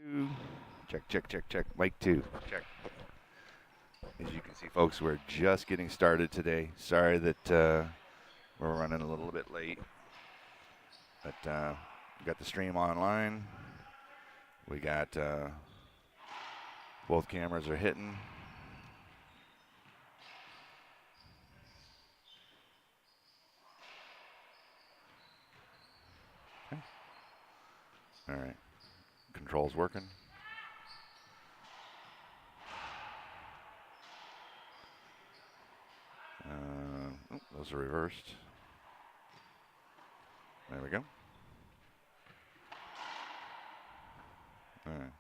2. Check, check, check, check. Mic 2. Check. As you can see, folks, we're just getting started today. Sorry that we're running a little bit late. But we got the stream online. We got both cameras are hitting. Okay. All right. Controls working. Those are reversed. There we go. All right.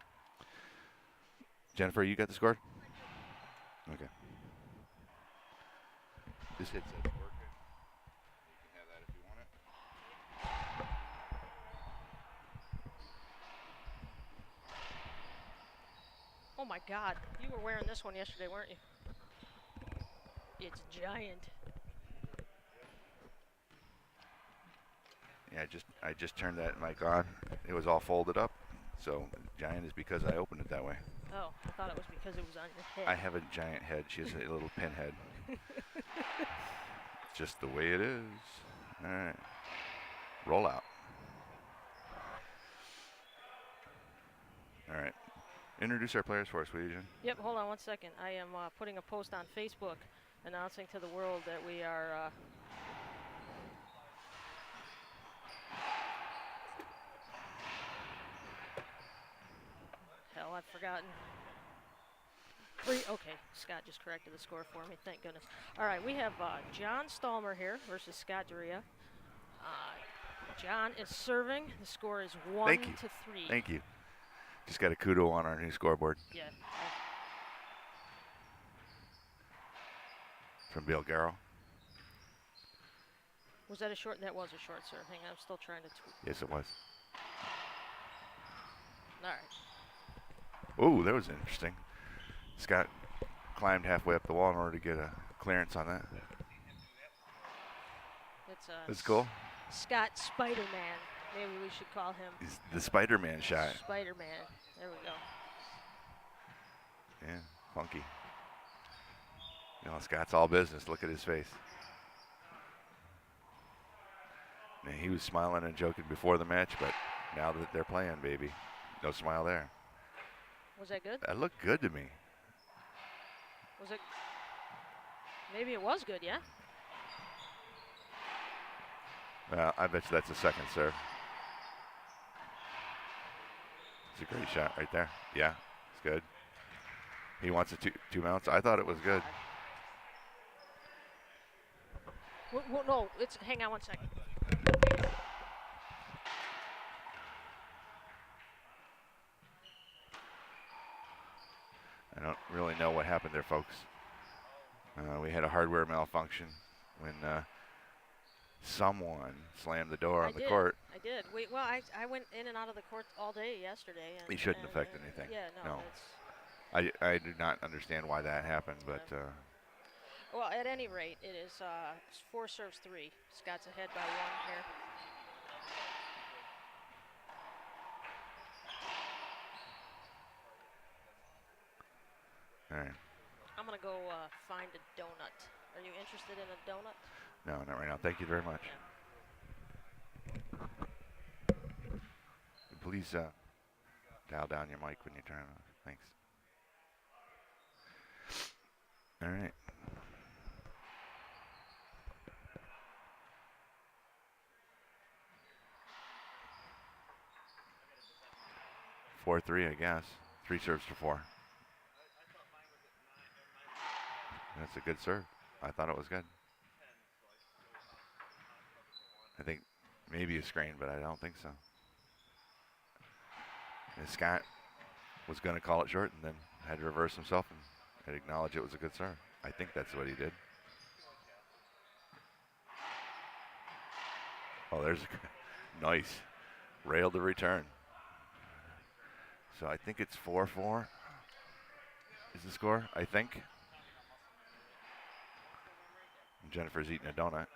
Jennifer, you got the score? Okay. This headset's working. You can have that if you want it. Oh my God, you were wearing this one yesterday, weren't you? It's giant. Yeah, I just turned that mic on. It was all folded up. So giant is because I opened it that way. Oh, I thought it was because it was on your head. I have a giant head. She has a little pinhead. Just the way it is. All right. Roll out. All right. Introduce our players for us, will you, Jen? Yep, hold on one second. I am putting a post on Facebook announcing to the world that we are hell, I've forgotten. Okay, Scott just corrected the score for me, thank goodness. All right, we have John Stallmer here versus Scott Duryea. John is serving. The score is 1-3. Thank you. Just got a kudo on our new scoreboard. Yeah. From Bill Garrow. Was that a short? That was a short serve. Hang on, I'm still trying to tweak. Yes, it was. All right. Oh, that was interesting. Scott climbed halfway up the wall in order to get a clearance on that. That's cool. Scott Spider-Man. Maybe we should call him. He's the Spider-Man shot. Spider-Man. There we go. Yeah, funky. You know, Scott's all business. Look at his face. Man, he was smiling and joking before the match, but now that they're playing, baby, no smile there. Was that good? That looked good to me. Was it? Maybe it was good, yeah? Well, I bet you that's a second serve. It's a great shot right there. Yeah, it's good. He wants a two mounts. I thought it was good. Well, no, hang on one second. I don't really know what happened there, folks. We had a hardware malfunction when someone slammed the door on the court. I did. I went in and out of the court all day yesterday. It shouldn't affect anything. Yeah, no. I do not understand why that happened, but. Well, at any rate, it is 4 serves 3. Scott's ahead by 1 here. All right. I'm going to go find a donut. Are you interested in a donut? No, not right now. Thank you very much. Yeah. Please dial down your mic when you turn it on. Thanks. All right. Four, 3, I guess. 3 serves to 4. That's a good serve. I thought it was good. I think maybe a screen, but I don't think so. And Scott was going to call it short and then had to reverse himself and acknowledge it was a good serve. I think that's what he did. Oh, there's a nice rail to return. So I think it's 4-4 is the score, I think. And Jennifer's eating a donut.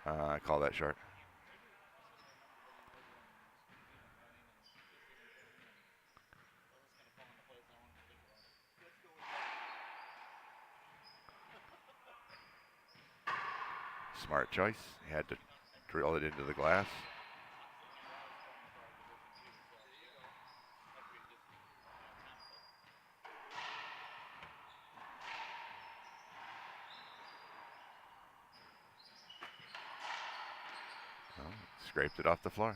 I call that short. Smart choice. He had to drill it into the glass. Oh, scraped it off the floor.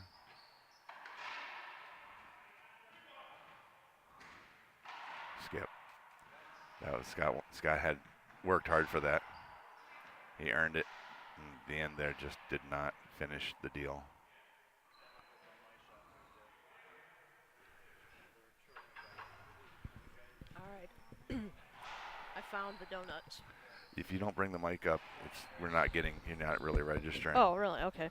Skip. That was Scott. Scott had worked hard for that. He earned it. In the end there just did not finish the deal. All right. I found the donuts. If you don't bring the mic up, you're not really registering. Oh, really? Okay.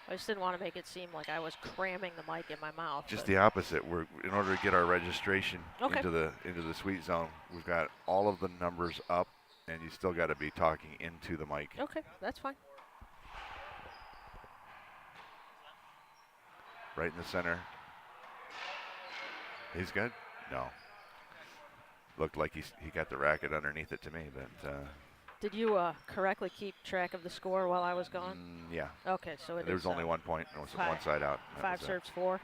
I just didn't want to make it seem like I was cramming the mic in my mouth. Just the opposite. In order to get our registration Okay. into the sweet zone, we've got all of the numbers up, and you still got to be talking into the mic. Okay, that's fine. Right in the center. He's good? No. Looked like he got the racket underneath it to me, but. Did you correctly keep track of the score while I was gone? Yeah. Okay, so there was only 1 point. It was one side out. 5 serves 4.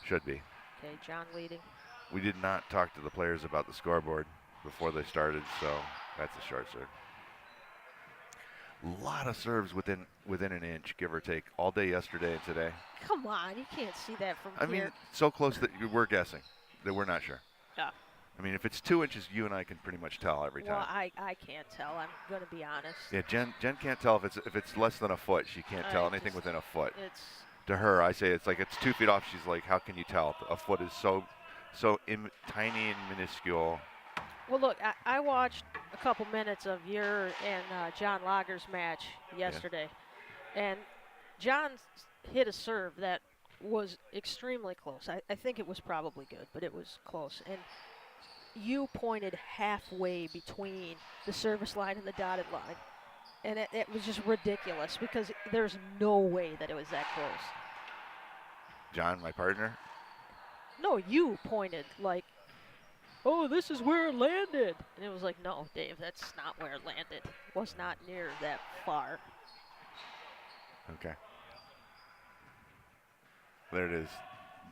Should be. Okay, John leading. We did not talk to the players about the scoreboard before they started, so that's a short serve. A lot of serves within an inch, give or take, all day yesterday and today. Come on, you can't see that from I here. mean, so close that we're guessing, that we're not sure. Yeah. I mean, if it's 2 inches, you and I can pretty much tell every time. Well, I can't tell. I'm going to be honest. Yeah, Jen can't tell if it's less than a foot. She can't tell anything within a foot. To her, I say it's like it's 2 feet off. She's like, how can you tell? A foot is so tiny and minuscule. Well, look, I watched a couple minutes of your and John Lager's match yesterday, and John hit a serve that was extremely close. I think it was probably good, but it was close. And you pointed halfway between the service line and the dotted line. And it was just ridiculous because there's no way that it was that close. John, my partner? No, you pointed like, oh, this is where it landed. And it was like, no, Dave, that's not where it landed. It was not near that far. Okay. There it is.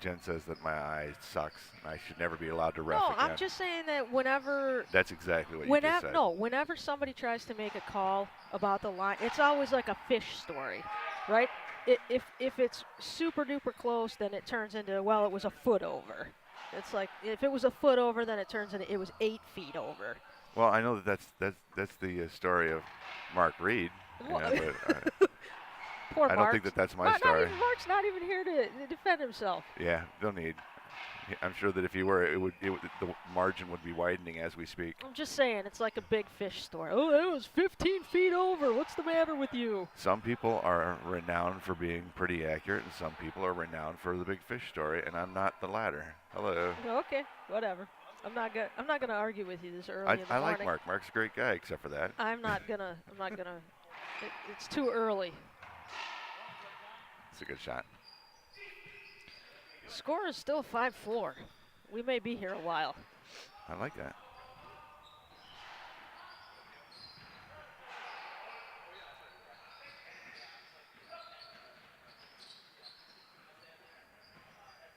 Jen says that my eye sucks. I should never be allowed to ref again. No, I'm just saying that whenever... That's exactly what you just said. No, whenever somebody tries to make a call about the line, it's always like a fish story, right? If it's super duper close, then it turns into, well, it was a foot over. It's like, if it was a foot over, then it turns into, it was 8 feet over. Well, I know that's the story of Mark Reed. But, Poor Mark. I don't think that's my story. Mark's not even here to defend himself. Yeah, no need. I'm sure that if he were, the margin would be widening as we speak. I'm just saying, it's like a big fish story. Oh, that was 15 feet over. What's the matter with you? Some people are renowned for being pretty accurate, and some people are renowned for the big fish story, and I'm not the latter. Hello. Okay, whatever. I'm not gonna argue with you this early in the I morning. like Mark. Mark's a great guy, except for that. I'm not gonna. It's too early. It's a good shot. Score is still 5-4. We may be here a while. I like that.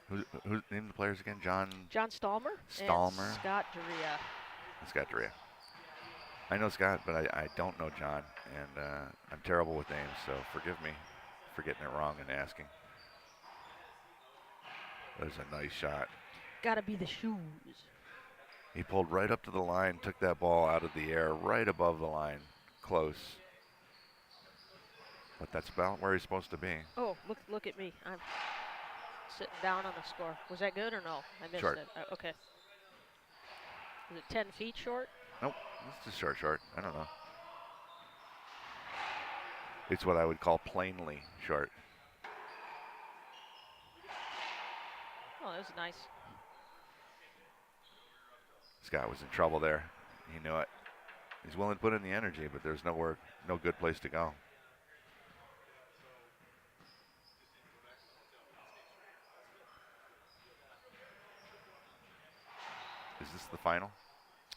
Who's named the players again? John Stallmer. Stallmer. And Scott Duryea. Scott Duryea. I know Scott, but I don't know John, and I'm terrible with names, so forgive me for getting it wrong and asking. There's a nice shot. Gotta be the shoes. He pulled right up to the line, took that ball out of the air, right above the line, close. But that's about where he's supposed to be. Oh, look at me. I'm sitting down on the score. Was that good or no? I missed short. it. Okay. Was it 10 feet short? Nope, it's just short. I don't know. It's what I would call plainly short. Oh, that was nice. Scott was in trouble there. He knew it. He's willing to put in the energy, but there's no good place to go. Is this the final?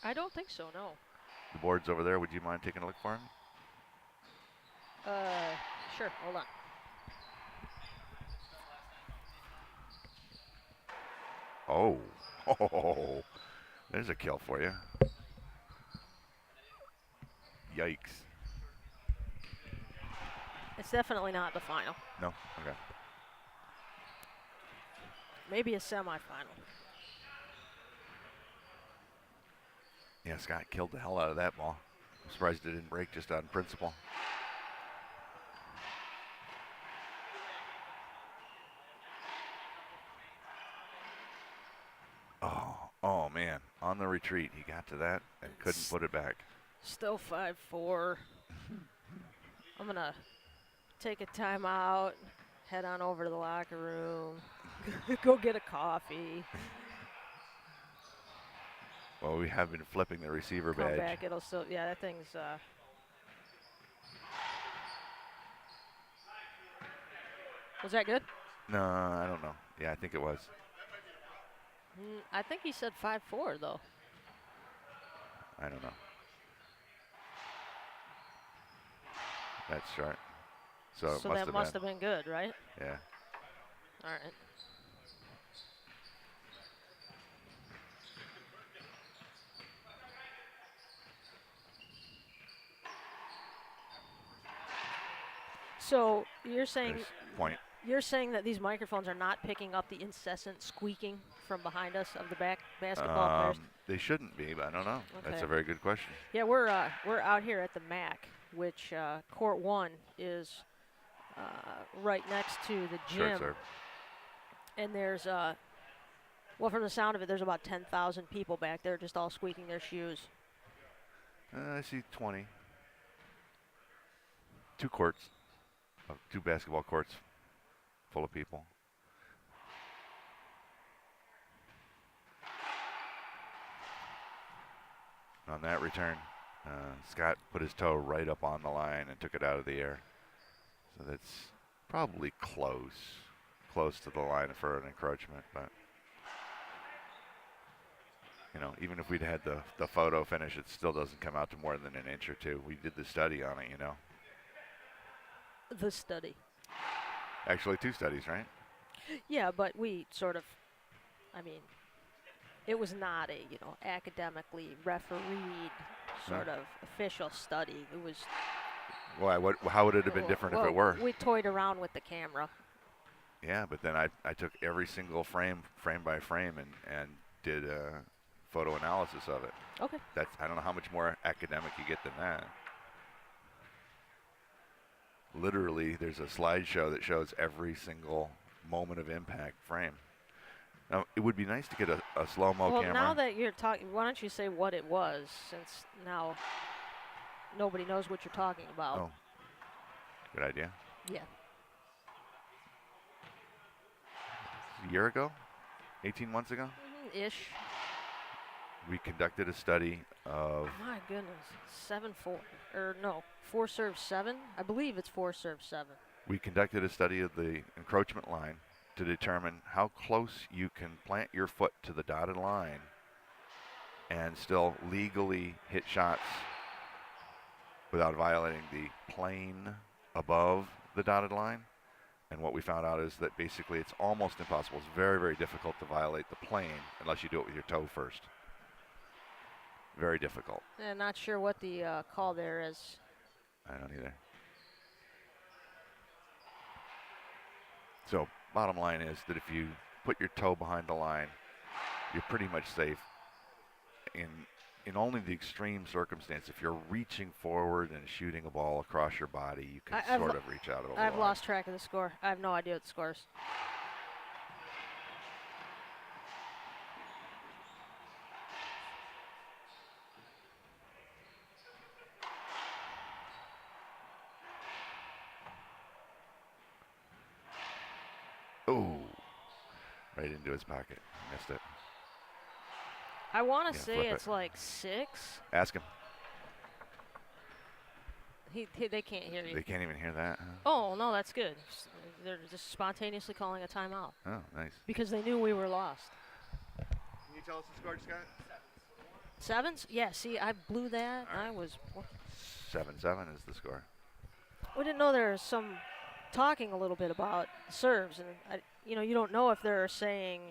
I don't think so, no. The board's over there. Would you mind taking a look for him? Sure. Hold on. Oh. Oh. There's a kill for you. Yikes. It's definitely not the final. No? Okay. Maybe a semifinal. Yeah, Scott killed the hell out of that ball. I'm surprised it didn't break just on principle. Oh man. On the retreat, he got to that and couldn't put it back. Still 5-4. I'm going to take a timeout, head on over to the locker room, go get a coffee. Well, we have been flipping the receiver Come badge. back. It'll still, yeah, that thing's. Was that good? No, I don't know. Yeah, I think it was. I think he said 5-4 though. I don't know. That's short. So that must have been good, right? Yeah. All right. So you're saying There's point. you're saying that these microphones are not picking up the incessant squeaking from behind us of the basketball players? They shouldn't be, but I don't know. Okay. That's a very good question. Yeah, we're out here at the MAC, which Court 1 is right next to the gym. Short serve. And there's well, from the sound of it, there's about 10,000 people back there just all squeaking their shoes. I see 20. 2 courts. 2 basketball courts full of people. On that return, Scott put his toe right up on the line and took it out of the air. So that's probably close to the line for an encroachment, but you know, even if we'd had the photo finish, it still doesn't come out to more than an inch or two. We did the study on it, you know. The study. Actually, 2 studies, right? Yeah, but we sort of, I mean, it was not a, academically refereed sort of official study. It was. Why? How would it have been different if it were? We toyed around with the camera. Yeah, but then I took every single frame by frame, and did a photo analysis of it. Okay. I don't know how much more academic you get than that. Literally, there's a slideshow that shows every single moment of impact frame. Now, it would be nice to get a slow-mo camera. Well, now that you're talking, why don't you say what it was, since now nobody knows what you're talking about. Oh, good idea. Yeah. A year ago? 18 months ago? Ish. We conducted a study of... My goodness. 7-4. Or no, 4 serve 7? I believe it's 4 serve 7. We conducted a study of the encroachment line to determine how close you can plant your foot to the dotted line and still legally hit shots without violating the plane above the dotted line. And what we found out is that basically it's almost impossible. It's very, very difficult to violate the plane unless you do it with your toe first. Very difficult. Not sure what the call there is. I don't either. So bottom line is that if you put your toe behind the line, you're pretty much safe. In only the extreme circumstance, if you're reaching forward and shooting a ball across your body, you can sort of reach out over the line. I've lost track of the score. I have no idea what the score is. Oh, right into his pocket. Missed it. I want to say it's like 6. Ask him. They can't hear you. They can't even hear that. Huh? Oh, no, that's good. They're just spontaneously calling a timeout. Oh, nice. Because they knew we were lost. Can you tell us the score, Scott? 7s? Yeah, see, I blew that. I was... 7-7 is the score. We didn't know there was some talking a little bit about serves, and you don't know if they're saying,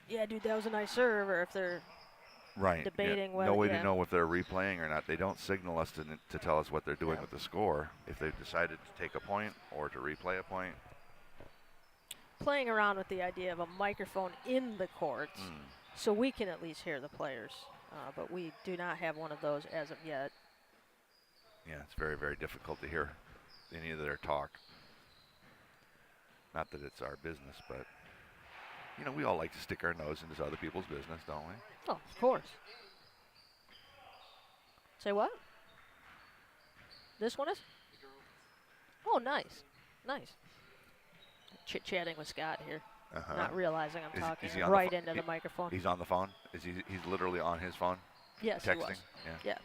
"Yeah, dude, that was a nice serve," or if they're Right. Yeah. debating No whether. way to Yeah. know if they're replaying or not. They don't signal us to tell us what they're doing Yeah. with the score. If they've decided to take a point or to replay a point. Playing around with the idea of a microphone in the courts, so we can at least hear the players, but we do not have one of those as of yet. Yeah, it's very, very difficult to hear any of their talk. Not that it's our business, but we all like to stick our nose into other people's business, don't we? Oh, of course. Say what? This one is? Oh, nice. Nice. Chit-chatting with Scott here. Not realizing I'm talking right into the microphone. He's on the phone? He's literally on his phone? Yes, texting? he was. Yeah.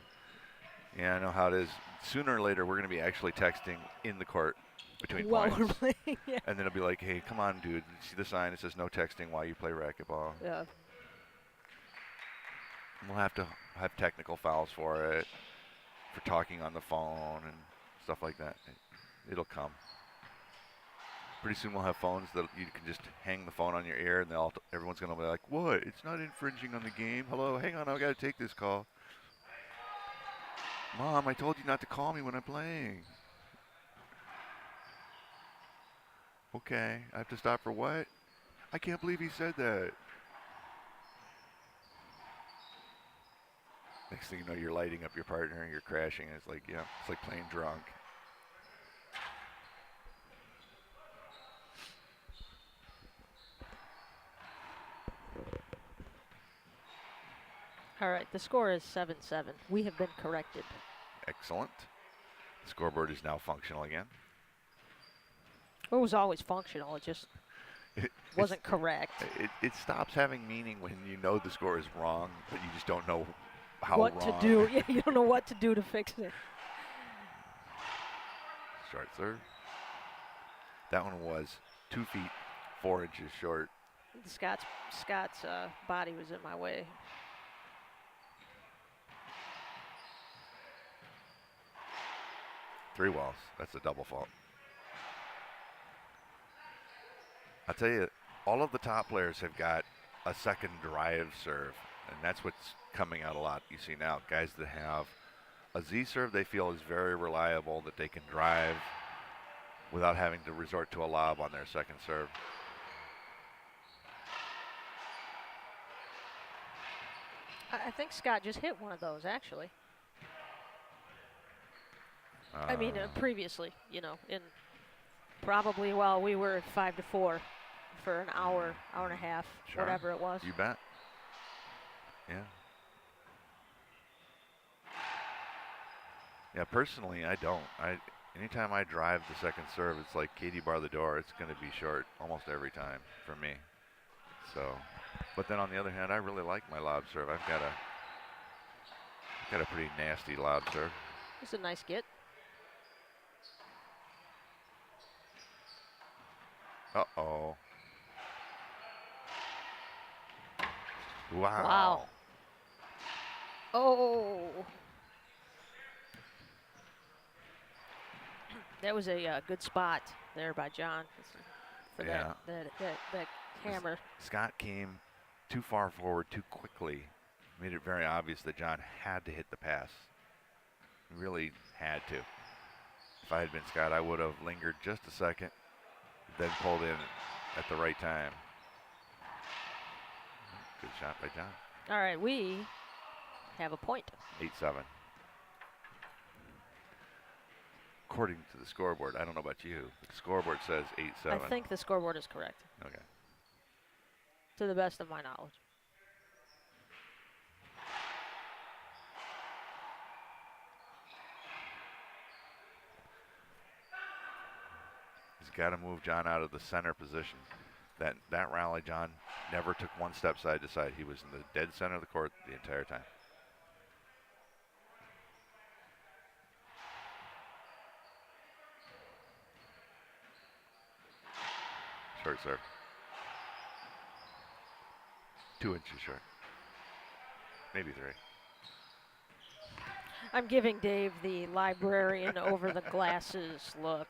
Yeah, I know how it is. Sooner or later, we're going to be actually texting in the court between points. We're playing, yeah. And then it'll be like, hey, come on, dude. See the sign? It says no texting while you play racquetball. Yeah. We'll have to have technical fouls for it, for talking on the phone and stuff like that. It'll come. Pretty soon we'll have phones that you can just hang the phone on your ear, and everyone's going to be like, what? It's not infringing on the game. Hello, hang on, I've got to take this call. Mom, I told you not to call me when I'm playing. Okay, I have to stop for what? I can't believe he said that. Next thing you know, you're lighting up your partner and you're crashing. And it's like, yeah, it's like playing drunk. All right, the score is 7-7. We have been corrected. Excellent. The scoreboard is now functional again. It was always functional. It just wasn't correct. It stops having meaning when you know the score is wrong, but you just don't know how what wrong. to do. Yeah, you don't know what to do to fix it. Short serve. That one was 2 feet 4 inches short. Scott's body was in my way. Three walls. That's a double fault. I'll tell you, all of the top players have got a second drive serve, and that's what's coming out a lot. You see now, guys that have a Z serve they feel is very reliable, that they can drive without having to resort to a lob on their second serve. I think Scott just hit one of those, actually. I mean, previously, in probably while we were 5-4 for an hour and a half, sure. Whatever it was. You bet. Yeah. Yeah, personally, I don't. Anytime I drive the second serve, it's like Katie bar the door. It's going to be short almost every time for me. So, but then on the other hand, I really like my lob serve. I've got a pretty nasty lob serve. It's a nice get. Uh-oh. Wow. Wow. Oh. That was a good spot there by John for that hammer. Scott came too far forward too quickly. Made it very obvious that John had to hit the pass. He really had to. If I had been Scott, I would have lingered just a second, then pulled in at the right time. Good shot by John. All right, we have a point. 8-7. According to the scoreboard, I don't know about you, but the scoreboard says 8-7. I think the scoreboard is correct. Okay. To the best of my knowledge. He's got to move John out of the center position. That rally, John never took one step side to side. He was in the dead center of the court the entire time. Short serve. 2 inches short. Maybe 3. I'm giving Dave the librarian over the glasses look.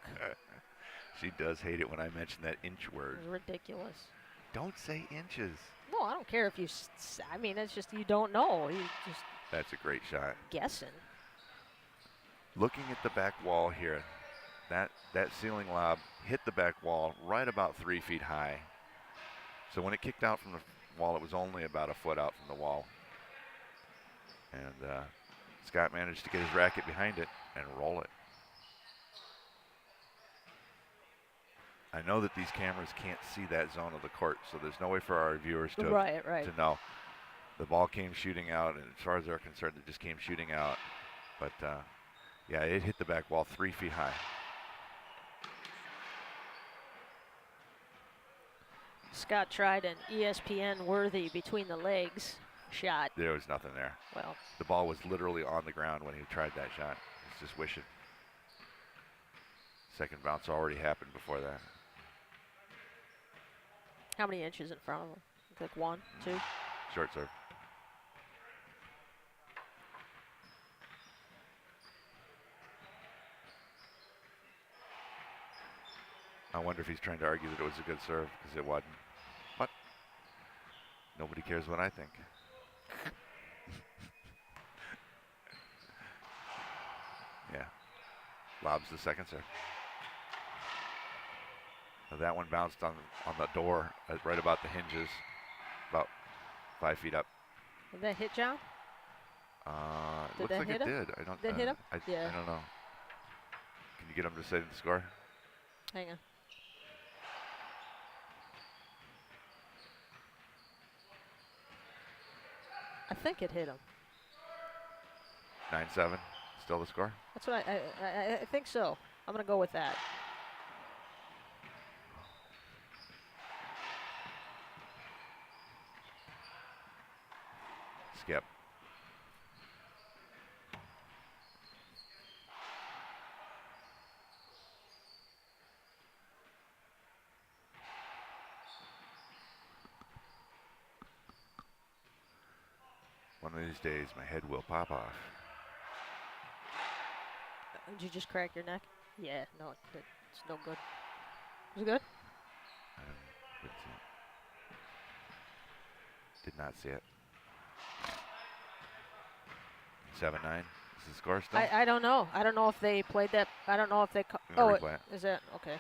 She does hate it when I mention that inch word. It's ridiculous. Don't say inches. No, I don't care if you. I mean, it's just you don't know. You just That's a great shot. guessing. Looking at the back wall here, that ceiling lob hit the back wall right about 3 feet high. So when it kicked out from the wall, it was only about a foot out from the wall. And Scott managed to get his racket behind it and roll it. I know that these cameras can't see that zone of the court, so there's no way for our viewers to to know. The ball came shooting out, and as far as they're concerned, it just came shooting out. But yeah, it hit the back wall 3 feet high. Scott tried an ESPN worthy between the legs shot. There was nothing there. Well, the ball was literally on the ground when he tried that shot. He's just wishing. Second bounce already happened before that. how many inches in front of him? Like 1, 2? Short serve. I wonder if he's trying to argue that it was a good serve because it wasn't. What? Nobody cares what I think. Yeah. Lobs the second serve. Now that one bounced on the door right about the hinges, about 5 feet up. Did that hit John? Looks like it did. I don't. Did hit him? Yeah. I don't know. Can you get him to say the score? Hang on. I think it hit him. 9-7. Still the score? That's what I think so. I'm gonna go with that. Skip. One of these days, my head will pop off. Did you just crack your neck? Yeah, no, it's no good. Was it good? I didn't see it. Did not see it. 7-9. Is the score still? I don't know. I don't know if they played that. I don't know if they. Oh, is that okay?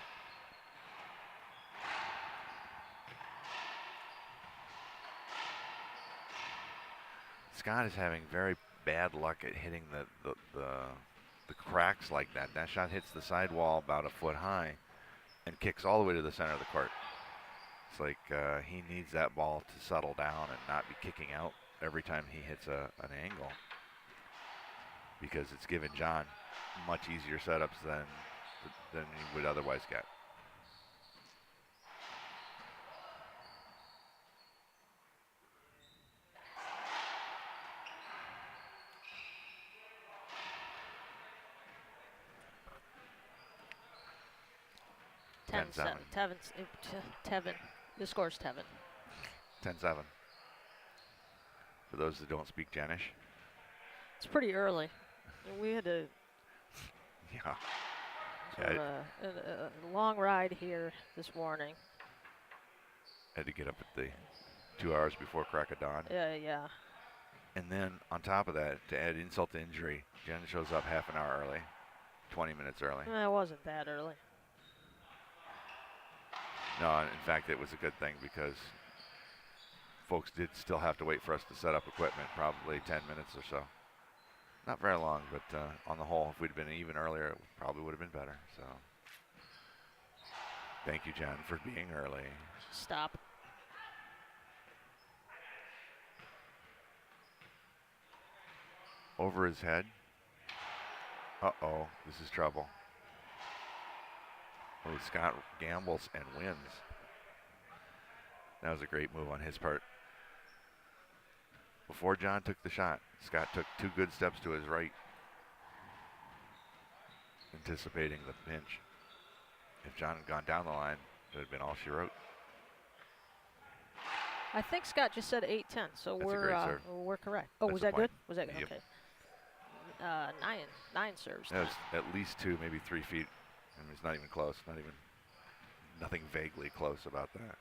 Scott is having very bad luck at hitting the cracks like that. That shot hits the sidewall about a foot high and kicks all the way to the center of the court. It's like he needs that ball to settle down and not be kicking out every time he hits an angle, because it's given John much easier setups than he would otherwise get. Tevin. The score's Tevin. 10-7. For those that don't speak Janish. It's pretty early. We had to. Yeah. Sort of a long ride here this morning. Had to get up at the 2 hours before crack of dawn. Yeah. And then on top of that, to add insult to injury, Jen shows up half an hour early, 20 minutes early. It wasn't that early. No, in fact, it was a good thing because folks did still have to wait for us to set up equipment, probably 10 minutes or so. Not very long, but on the whole, if we'd been even earlier, it probably would have been better. So thank you, Jen, for being early. Stop. Over his head. Uh-oh, this is trouble. Oh, Scott gambles and wins. That was a great move on his part. Before John took the shot, Scott took 2 good steps to his right, anticipating the pinch. If John had gone down the line, it would have been all she wrote. I think Scott just said 8-10, so That's a great serve. we're correct. Oh, That's was the that point. good? Was that good? Yep. Okay. Nine serves That then. was at least 2, maybe 3 feet. I mean, it's not even close. Nothing vaguely close about that.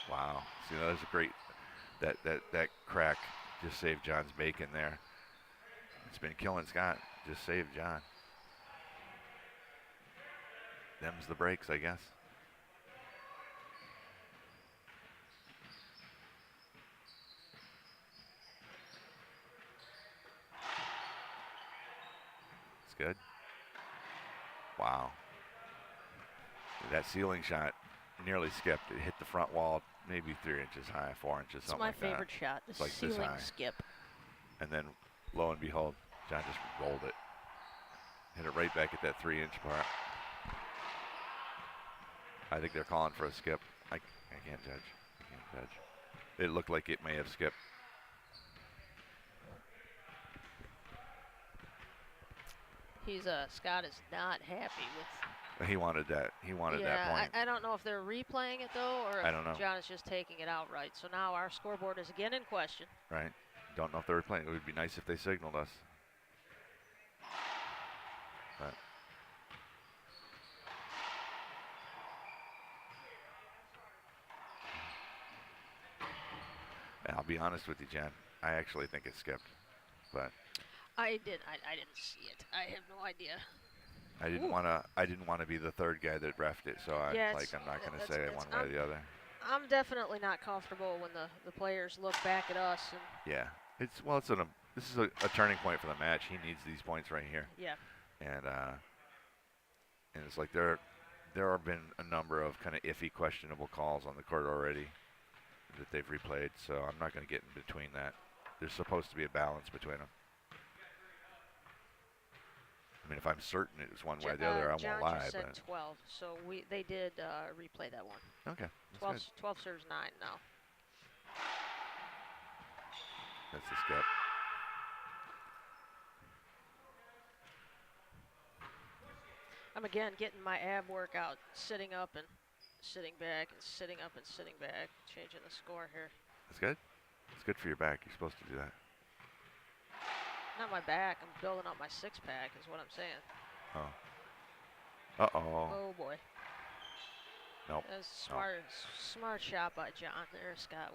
Wow. See, that was a great. That crack just saved John's bacon there. It's been killing Scott. Just saved John. Them's the breaks, I guess. It's good. Wow. That ceiling shot nearly skipped. It hit the front wall, maybe 3 inches high, 4 inches, It's something my like that. favorite shot, the Like this ceiling high. skip. And then, lo and behold, John just rolled it. Hit it right back at that 3-inch part. I think they're calling for a skip. I can't judge. I can't judge. It looked like it may have skipped. Scott is not happy with. He wanted that. He wanted that Yeah, point. I don't know if they're replaying it though, or I don't know. if John is just taking it outright. So now our scoreboard is again in question. Right. Don't know if they're replaying. It would be nice if they signaled us. But and I'll be honest with you, Jen. I actually think it skipped. But I didn't see it. I have no idea. I didn't Ooh. want to be the third guy that refed it, so I'm not going to say it one way or the other. I'm definitely not comfortable when the players look back at us. And yeah, this is a turning point for the match. He needs these points right here. Yeah. And it's like there have been a number of kind of iffy, questionable calls on the court already that they've replayed. So I'm not going to get in between that. There's supposed to be a balance between them. I mean, if I'm certain it was one way or the other, I John won't lie. Just said but 12, so they did replay that one. Okay. 12 serves 9 now. That's the skip. I'm again getting my ab workout, sitting up and sitting back and sitting up and sitting back, changing the score here. That's good. It's good for your back. You're supposed to do that. Not my back. I'm building up my six-pack is what I'm saying. Oh. Uh-oh. Oh, boy. Nope. That's smart shot by John there. Scott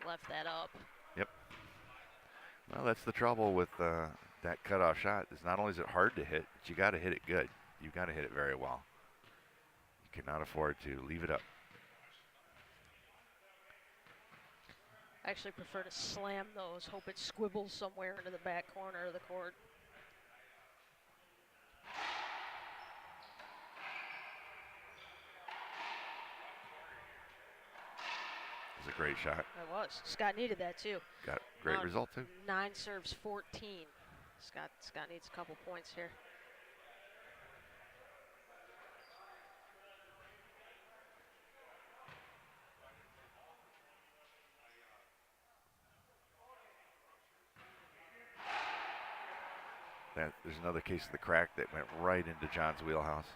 left that up. Yep. Well, that's the trouble with that cutoff shot. Is not only is it hard to hit, but you got to hit it good. You got to hit it very well. You cannot afford to leave it up. I actually prefer to slam those. Hope it squibbles somewhere into the back corner of the court. It was a great shot. It was. Scott needed that too. Got great result too. 9 serves 14. Scott needs a couple points here. There's another case of the crack that went right into John's wheelhouse.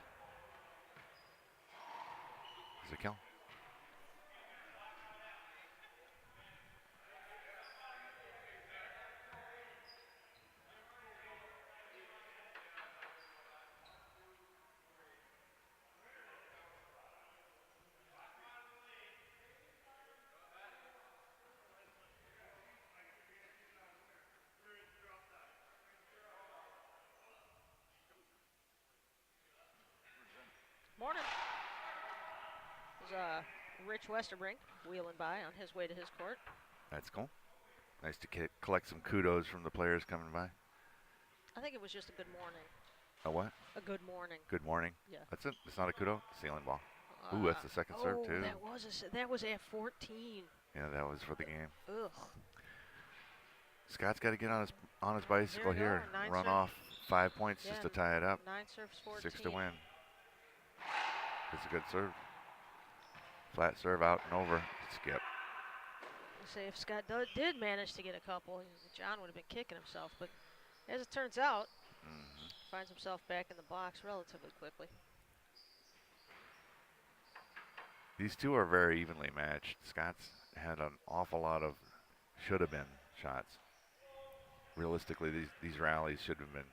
Is it kill? Morning. There's Rich Westerbrink wheeling by on his way to his court. That's cool. Nice to collect some kudos from the players coming by. I think it was just a good morning. A what? A good morning. Good morning. Yeah. That's it. It's not a kudo. Ceiling ball. Ooh, that's the second serve too. That was at 14. Yeah, that was for the game. Ugh. Scott's got to get on his bicycle here. Run off 5 points just to tie it up. 9 serves 14. 6 to win. It's a good serve. Flat serve out and over. Skip. Say if Scott did manage to get a couple, John would have been kicking himself. But as it turns out, finds himself back in the box relatively quickly. These two are very evenly matched. Scott's had an awful lot of should have been shots. Realistically, these rallies should have been,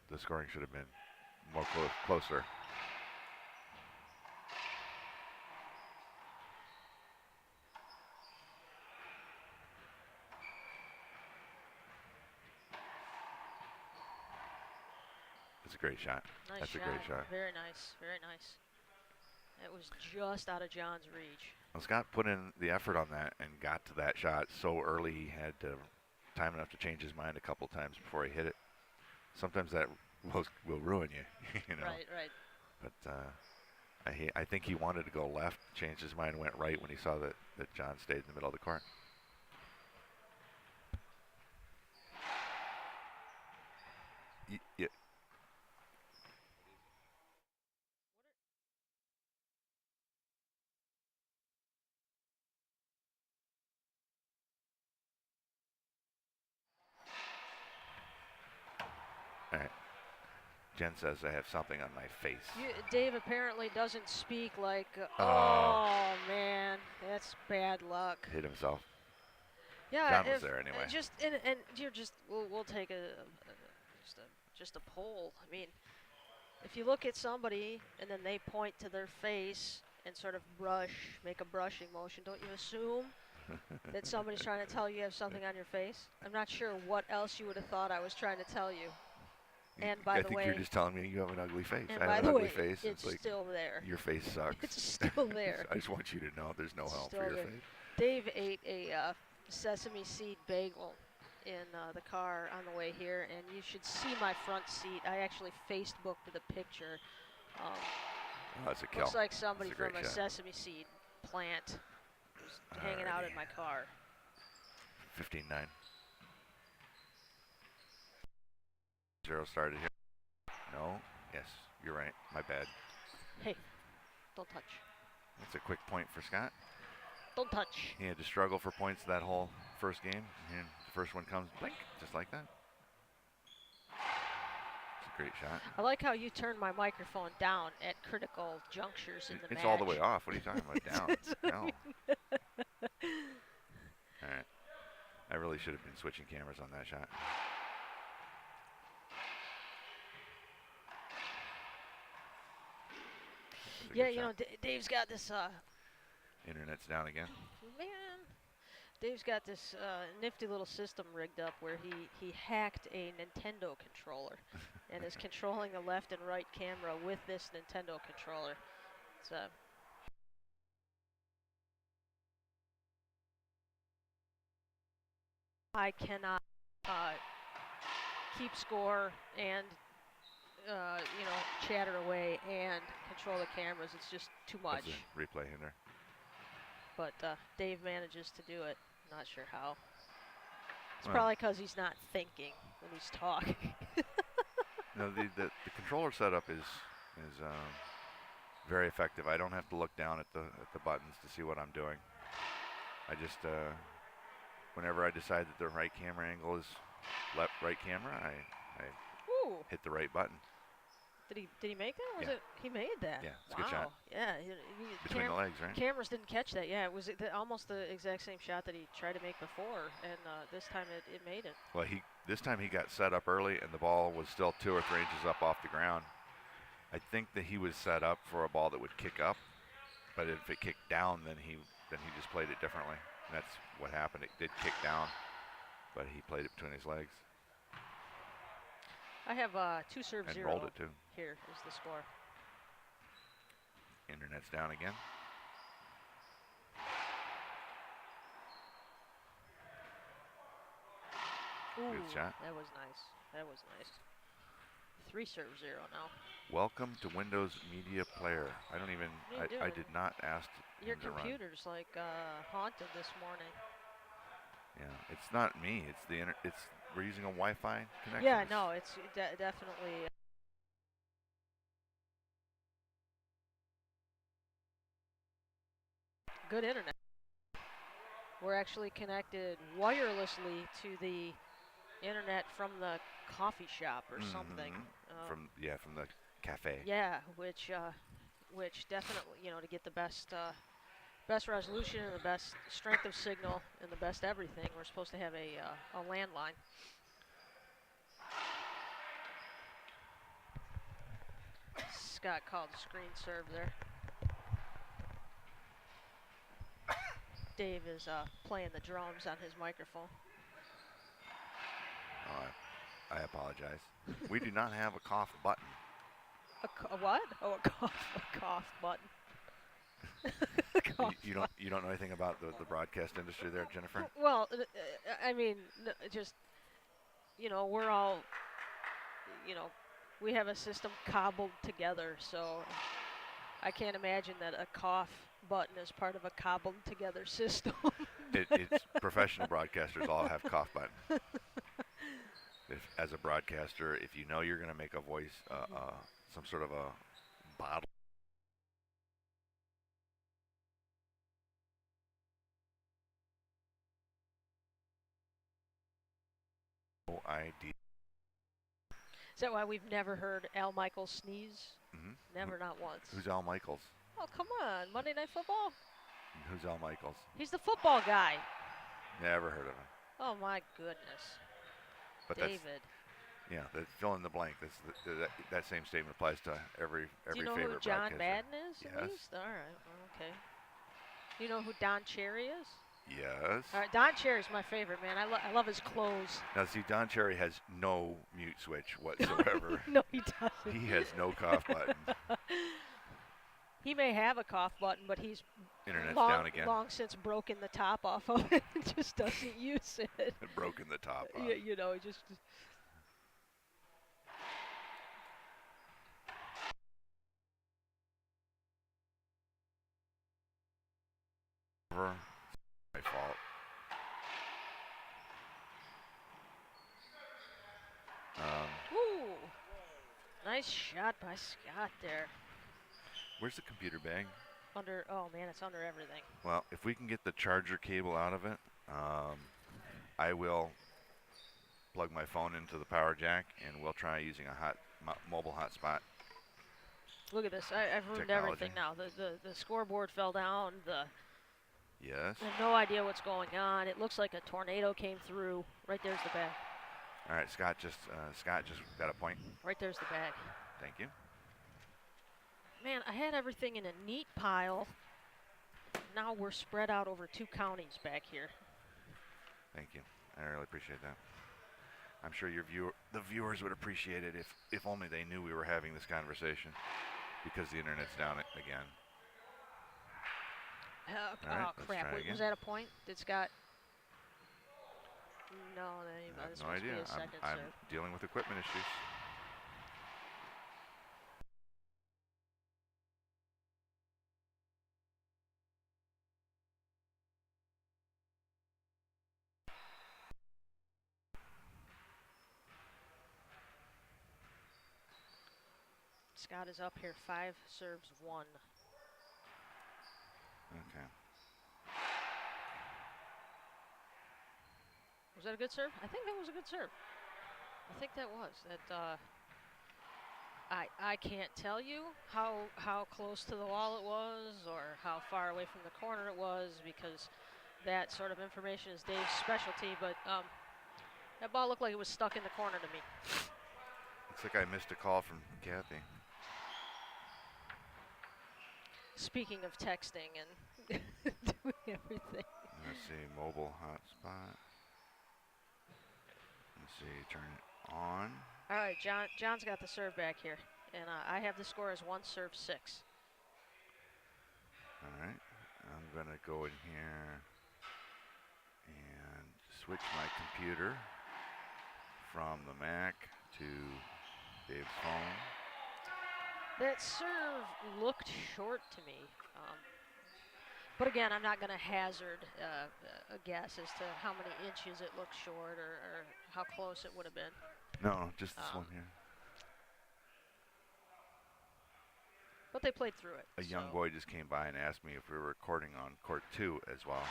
the scoring should have been more closer. It's a great shot. Nice That's shot. a great shot. Very nice. Very nice. It was just out of John's reach. Well, Scott put in the effort on that and got to that shot so early he had time enough to change his mind a couple times before he hit it. Sometimes that will ruin you, you know. Right, right. But I think he wanted to go left, changed his mind, went right when he saw that John stayed in the middle of the court. Yeah. All right. Jen says I have something on my face. Dave apparently doesn't speak like, oh man, that's bad luck. Hit himself. Yeah, John was there anyway. And you're just, we'll take just a poll. I mean, if you look at somebody and then they point to their face and sort of make a brushing motion, don't you assume that somebody's trying to tell you have something on your face? I'm not sure what else you would have thought I was trying to tell you. And by the way, I think you're just telling me you have an ugly face. And I by have the an ugly way, face. it's like, still there. Your face sucks. It's still there. I just want you to know there's no help for your there. face. Dave ate a sesame seed bagel in the car on the way here, and you should see my front seat. I actually Facebooked the picture. Oh, that's a kill. Looks like somebody from a shot. sesame seed plant hanging out in my car. 15-9. 0 started here. No. Yes, you're right. My bad. Hey, don't touch. That's a quick point for Scott. Don't touch. He had to struggle for points that whole first game, and the first one comes blink, just like that. It's a great shot. I like how you turn my microphone down at critical junctures in the match. It's all the way off. What are you talking about? Down. No. All right. I really should have been switching cameras on that shot. Yeah, you know, Dave's got this. Internet's down again. Man, Dave's got this nifty little system rigged up where he hacked a Nintendo controller and is controlling the left and right camera with this Nintendo controller. It's I cannot keep score and you know, chatter away and control the cameras. It's just too much. That's a replay in there. But Dave manages to do it. Not sure how. It's probably because he's not thinking when he's talking. No, the controller setup is very effective. I don't have to look down at the buttons to see what I'm doing. I just whenever I decide that the right camera angle is right camera, I hit the right button. Did he make that? Was it? He made that. Yeah, it's a good shot. Yeah, between the legs, right? Cameras didn't catch that. Yeah, it was almost the exact same shot that he tried to make before, and this time it made it. Well, this time he got set up early, and the ball was still 2 or 3 inches up off the ground. I think that he was set up for a ball that would kick up, but if it kicked down, then he just played it differently. And that's what happened. It did kick down, but he played it between his legs. I have 2-serve and 0. Rolled it too. Here is the score. Internet's down again. Ooh, good shot. That was nice. That was nice. 3-serve 0 now. Welcome to Windows Media Player. I don't even. I did not ask. Your him to computer's run. like haunted this morning. Yeah, it's not me. It's the It's we're using a Wi-Fi connection. Yeah, no, it's definitely. Good internet. We're actually connected wirelessly to the internet from the coffee shop or something. From the cafe. Yeah, which definitely, you know, to get the best best resolution and the best strength of signal and the best everything. We're supposed to have a landline. Scott called the screen serve there. Dave is playing the drums on his microphone. I apologize. We do not have a cough button. A what? Oh, a cough button. You don't know anything about the broadcast industry there, Jennifer? Well, I mean, just we're all, we have a system cobbled together, so I can't imagine that a cough button is part of a cobbled together system. It's professional broadcasters all have cough buttons. As a broadcaster, if you know you're going to make a voice, some sort of a bottle. No idea. Is that why we've never heard Al Michaels sneeze? Mm-hmm. Never, not once. Who's Al Michaels? Oh, come on. Monday Night Football? Who's Al Michaels? He's the football guy. Never heard of him. Oh, my goodness. But David. Fill in the blank. That same statement applies to every Do you know favorite who John broadcaster. Madden is? Yes. At least? All right. Okay. Do you know who Don Cherry is? Yes. All right. Don Cherry's my favorite, man. I love his clothes. Now, see, Don Cherry has no mute switch whatsoever. No, he doesn't. He has no cough button. He may have a cough button, but he's Internet's down again. long since broken the top off of it and just doesn't use it. Broken the top off. Yeah, he just. My fault. Ooh, nice shot by Scott there. Where's the computer bag? Oh man, it's under everything. Well, if we can get the charger cable out of it, I will plug my phone into the power jack, and we'll try using a mobile hotspot. Look at this. I've ruined everything now. The scoreboard fell down. Yes. I have no idea what's going on. It looks like a tornado came through. Right there's the bag. All right, Scott just got a point. Right there's the bag. Thank you. Man, I had everything in a neat pile. Now we're spread out over 2 counties back here. Thank you. I really appreciate that. I'm sure the viewers would appreciate it if only they knew we were having this conversation, because the internet's down again. Oh, crap. Was that a point? Did Scott? No, I have this no must idea. Be a second I'm serve. dealing with equipment issues. Scott is up here, 5 serves, 1. Okay. Was that a good serve? I think that was a good serve. I think that was. I can't tell you how close to the wall it was or how far away from the corner it was, because that sort of information is Dave's specialty, but that ball looked like it was stuck in the corner to me. Looks like I missed a call from Kathy. Speaking of texting and doing everything. Let's see, mobile hotspot. Let's see, turn it on. All right, John's got the serve back here, and I have the score as 1 serve 6. All right, I'm gonna go in here and switch my computer from the Mac to Dave's phone. That serve looked short to me. But again, I'm not going to hazard a guess as to how many inches it looked short or how close it would have been. No, just this one here. But they played through it. A young boy just came by and asked me if we were recording on court 2 as well.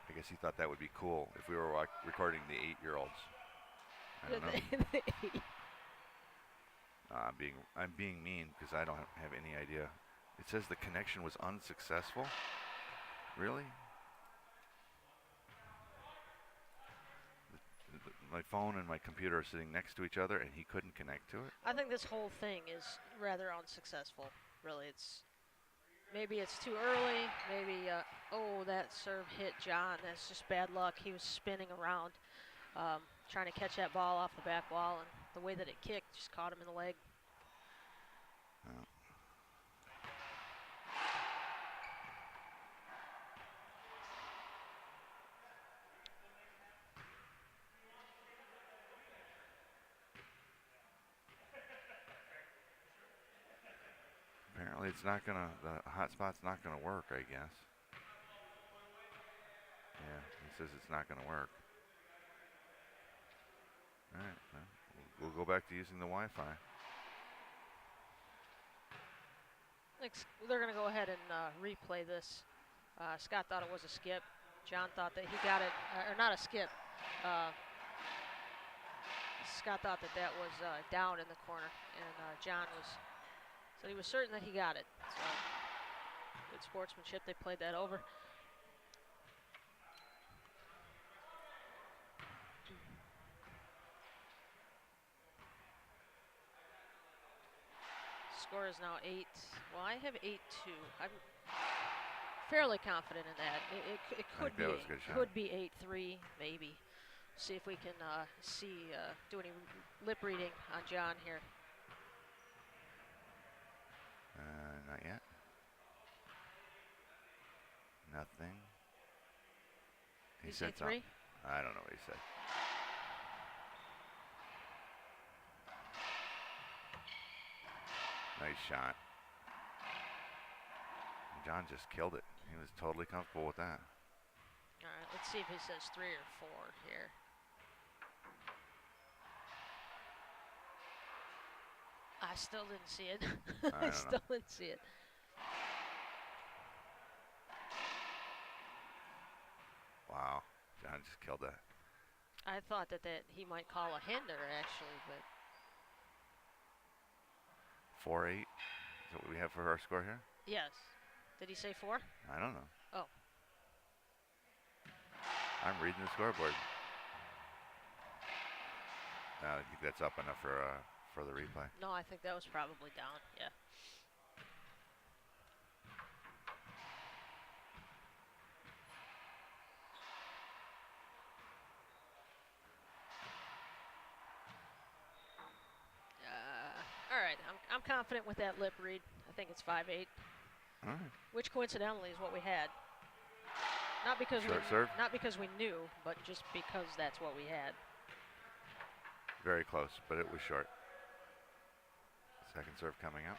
I guess he thought that would be cool if we were recording the 8-year-olds. I don't know. I'm being mean because I don't have any idea It says the connection was unsuccessful. Really? My phone and my computer are sitting next to each other, and he couldn't connect to it. I think this whole thing is rather unsuccessful. Really, maybe it's too early. Maybe oh, that serve hit John. That's just bad luck. He was spinning around, trying to catch that ball off the back wall, and the way that it kicked just caught him in the leg. Oh. Apparently it's not gonna, the hot spot's not gonna work, I guess. Yeah, he says it's not gonna work. Alright, well, we'll go back to using the Wi-Fi. They're gonna go ahead and replay this. Scott thought it was a skip. John thought that he got it, or not a skip. Scott thought that that was down in the corner, and John said he was certain that he got it. So good sportsmanship. They played that over. Score is now 8. Well, I have 8-2. I'm fairly confident in that. It could be 8-3, maybe. See if we can do any lip reading on John here. Not yet. Nothing. He said 3? I don't know what he said. Nice shot. John just killed it. He was totally comfortable with that. All right, let's see if he says 3 or 4 here. I still didn't see it. I still didn't see it. Wow, John just killed that. I thought that he might call a hinder, actually, but 4-8. Is that what we have for our score here? Yes. Did he say 4? I don't know. Oh. I'm reading the scoreboard. I think that's up enough for the replay. No, I think that was probably down. Yeah. All right, I'm confident with that lip read. I think it's 5-8. All right. Which coincidentally is what we had. Not because we knew, but just because that's what we had. Very close, but it was short. Second serve coming up.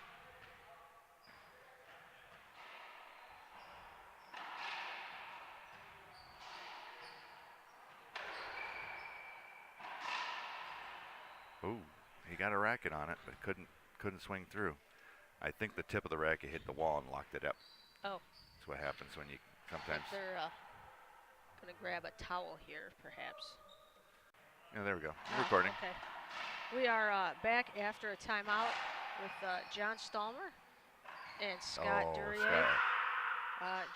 Ooh, he got a racket on it, but couldn't swing through. I think the tip of the racket hit the wall and locked it up. Oh. That's what happens when you sometimes. They're gonna grab a towel here, perhaps. Yeah, there we go. Recording. Okay. We are back after a timeout with John Stallmer and Scott Duryea.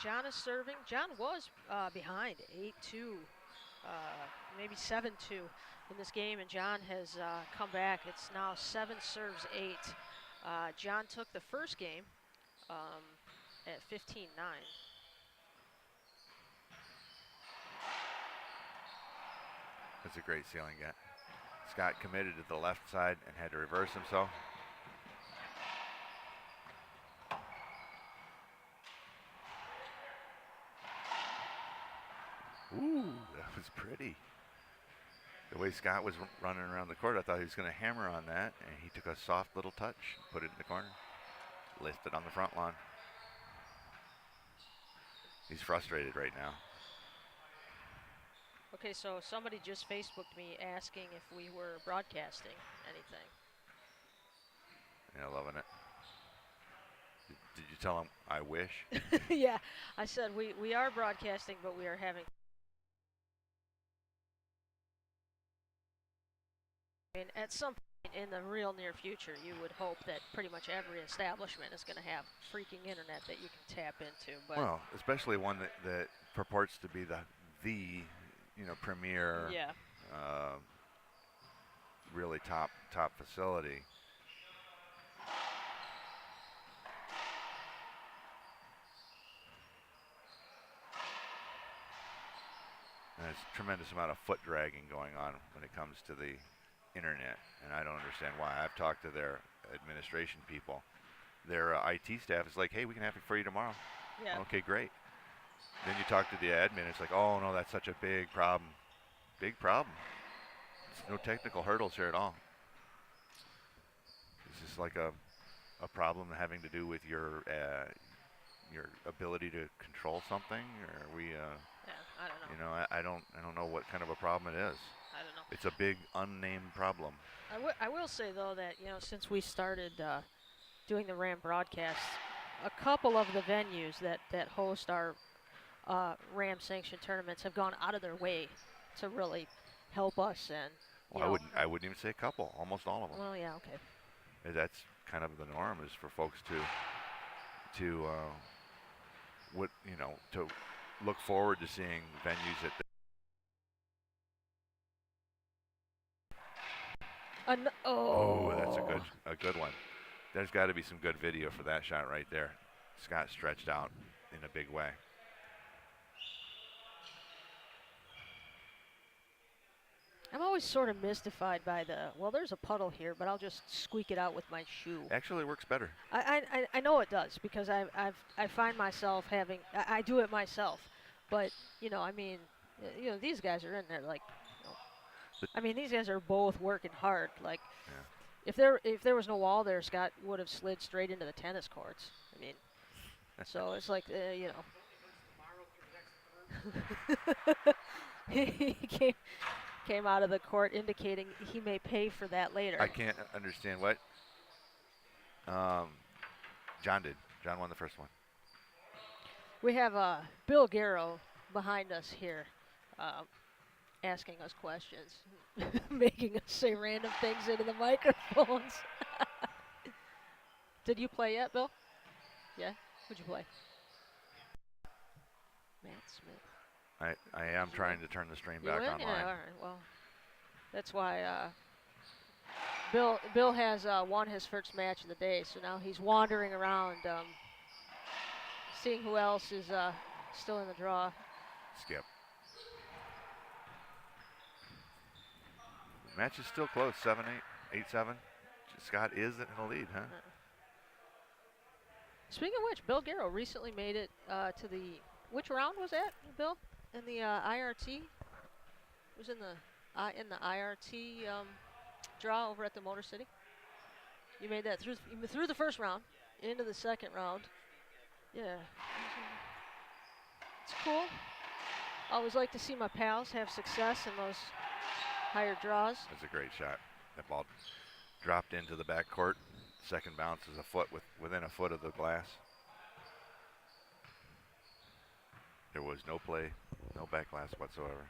John is serving. John was behind 8-2, maybe 7-2 in this game, and John has come back. It's now 7 serves 8. John took the first game at 15-9. That's a great ceiling get. Scott committed to the left side and had to reverse himself. Ooh, that was pretty. The way Scott was running around the court, I thought he was going to hammer on that, and he took a soft little touch, put it in the corner, lifted on the front lawn. He's frustrated right now. Okay, so somebody just Facebooked me asking if we were broadcasting anything. Yeah, loving it. Did you tell him I wish? Yeah, I said we are broadcasting, but we are having. I mean, at some point in the real near future, you would hope that pretty much every establishment is going to have freaking internet that you can tap into. But well, especially one that purports to be the premier, yeah, uh, really top facility. And there's a tremendous amount of foot dragging going on when it comes to the internet, and I don't understand why. I've talked to their administration people. Their IT staff is like, hey, we can have it for you tomorrow. yeah. Okay, great. Then you talk to the admin, it's like, oh no, that's such a big problem. Big problem. There's no technical hurdles here at all. Is this like a problem having to do with your ability to control something, or are we? Yeah, I don't know. I don't know what kind of a problem it is. I don't know. It's a big unnamed problem. I will say though that since we started doing the Ram broadcasts, a couple of the venues that host our Ram sanctioned tournaments have gone out of their way to really help us and Well, I wouldn't even say a couple. Almost all of them. Well, yeah, okay. That's kind of the norm, is for folks to to look forward to seeing venues that. Oh, that's a good one. There's got to be some good video for that shot right there. Scott stretched out in a big way. I'm always sort of mystified by there's a puddle here, but I'll just squeak it out with my shoe. Actually, it works better. I know it does, because I find myself I do it myself, but these guys are in there like, these guys are both working hard. Like, yeah. if there was no wall there, Scott would have slid straight into the tennis courts. So it's like he came out of the court indicating he may pay for that later. I can't understand what. John did. John won the first one. We have Bill Garrow behind us here, asking us questions, making us say random things into the microphones. Did you play yet, Bill? Yeah? Who'd you play? Matt Smith. I am trying to turn the stream back online. Yeah, all right. Well, that's why Bill has won his first match of the day, so now he's wandering around, seeing who else is still in the draw. Skip. Match is still close, 7-8, 8-7. Scott is in the lead, huh? Speaking of which, Bill Garrow recently made it to the, which round was that, Bill? In the IRT? It was in the IRT draw over at the Motor City. You made that through the first round, into the second round. Yeah. It's cool. Always like to see my pals have success in those higher draws. That's a great shot. That ball dropped into the back court. Second bounce is within a foot of the glass. There was no play, no back glass whatsoever.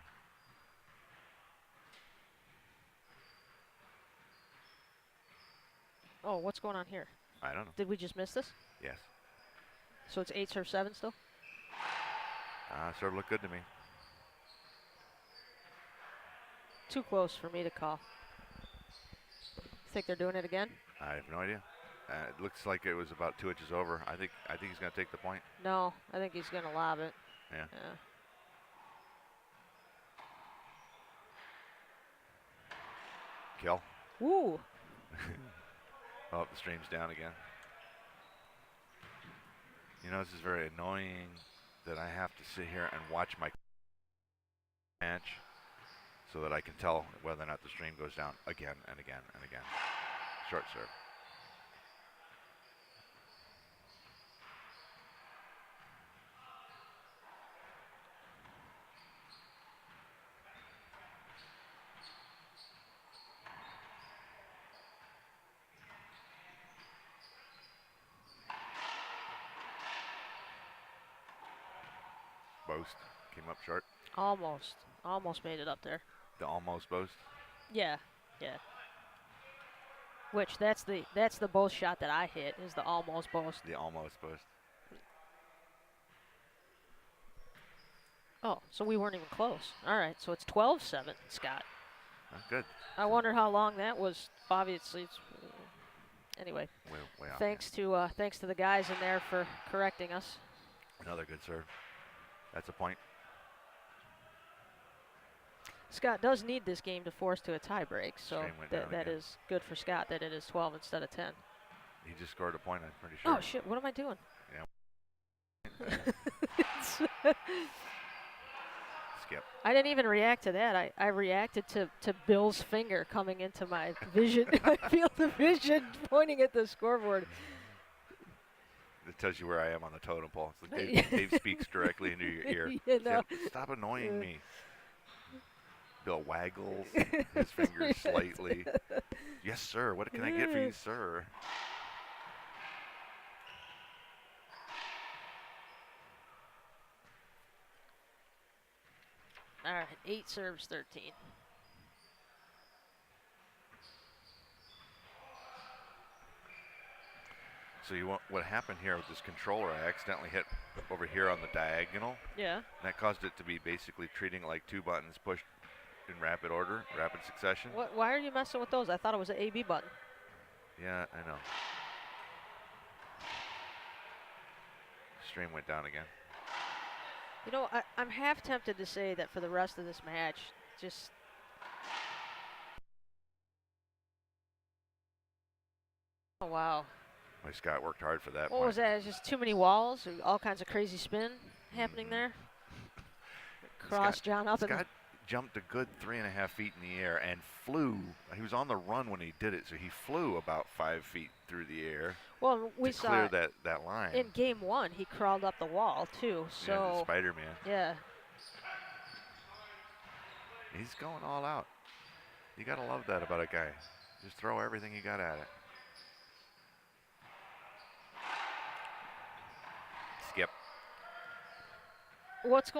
Oh, what's going on here? I don't know. Did we just miss this? Yes. So it's 8-7 still? Sort of looked good to me. Too close for me to call. Think they're doing it again? I have no idea. It looks like it was about 2 inches over. I think he's going to take the point. No, I think he's going to lob it. Yeah. Kill. Woo. Oh, the stream's down again. This is very annoying that I have to sit here and watch my match so that I can tell whether or not the stream goes down again and again and again. Short serve. Boast came up short. Almost made it up there. The almost boast. Yeah. Which that's the boast shot that I hit is the almost boast. The almost post. Oh, so we weren't even close. All right, so it's 12-7, Scott. Good. I wonder how long that was. Obviously, it's anyway. Way off. Thanks to the guys in there for correcting us. Another good serve. That's a point. Scott does need this game to force to a tie break, so that again. is good for Scott that it is 12 instead of 10. He just scored a point, I'm pretty sure. Oh shit! What am I doing? Yeah. Skip. I didn't even react to that. I reacted to Bill's finger coming into my vision. I feel the vision pointing at the scoreboard. It tells you where I am on the totem pole. So Dave speaks directly into your ear. You know. Stop annoying me. Bill waggles his fingers slightly. Yes, sir. What can I get for you, sir? All right, 8 serves, 13. So what happened here with this controller? I accidentally hit over here on the diagonal. Yeah. And that caused it to be basically treating it like 2 buttons pushed in rapid order, rapid succession. Why are you messing with those? I thought it was an A/B button. Yeah, I know. Stream went down again. You know, I'm half tempted to say that for the rest of this match, just. Oh, wow. My Scott worked hard for that. What was that? Just too many walls, all kinds of crazy spin happening there. Cross John up. Scott jumped a good 3.5 feet in the air and flew. He was on the run when he did it, so he flew about 5 feet through the air. Well, we to saw clear that line. In game 1, he crawled up the wall too. So yeah, Spider-Man. Yeah. He's going all out. You gotta love that about a guy. Just throw everything you got at it. Skip. What's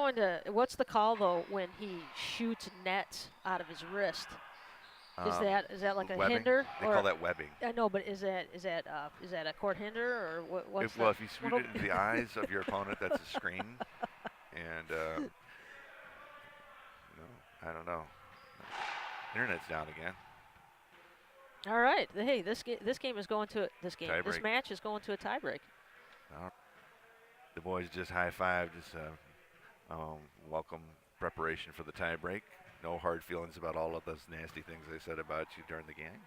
the call though when he shoots net out of his wrist? Is that like a webbing. hinder? They call that webbing. I know, but is that a court hinder or what's Well, if you shoot it into the eyes of your opponent, that's a screen. And I don't know. Internet's down again. All right. Hey, this game is going to this match is going to a tiebreak. The boys just high-fived. Just welcome preparation for the tiebreak. No hard feelings about all of those nasty things they said about you during the game.